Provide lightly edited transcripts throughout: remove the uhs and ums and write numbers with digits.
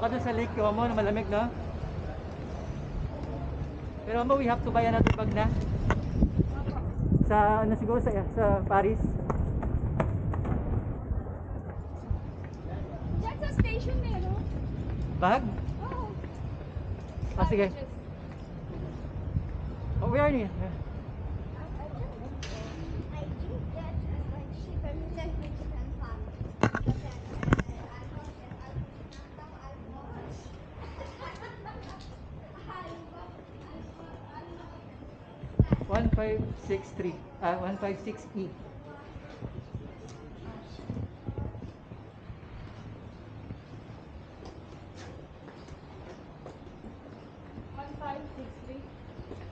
Baka doon sa lake mo na malamig, no? Pero we have to buy another bag na. Sa ano siguro sa Paris. Diyan sa station meron. Bag? Oo. Ah, sige. Oh, where are you? I do get like sheep and techniques and fun. One 1563. 156E.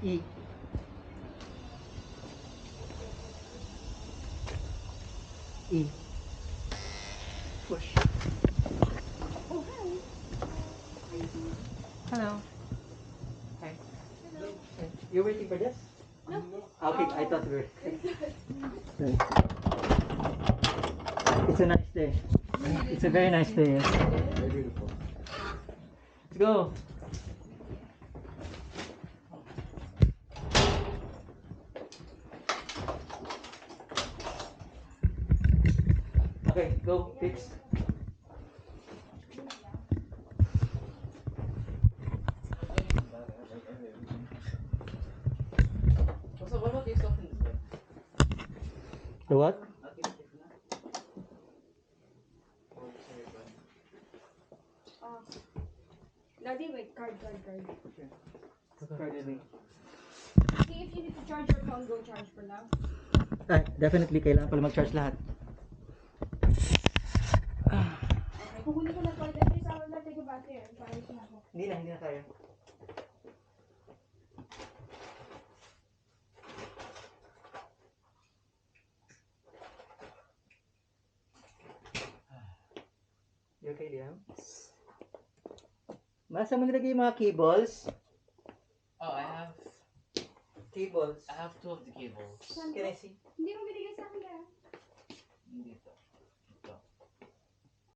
E. E. Push. Oh, hi. Hello. Hi. You're waiting for this? No. Okay, I thought we were. It's a nice day. It's a very nice day. Very beautiful. Let's go. Okay, go, fix. The what? Daddy, wait. Card. Card. See if you need to charge your phone, go charge for now. Ah, definitely kailangan pala mag-charge lahat. Okay, kukunin ko na po. Daddy, sa wala tayo battery. Paris na ako. Hindi na tayo. You okay, Liam? Masa mo nilagay yung mga cables? Oh, Cables. I have two of the cables. Can I see? Hindi mo binigay sa akin kaya.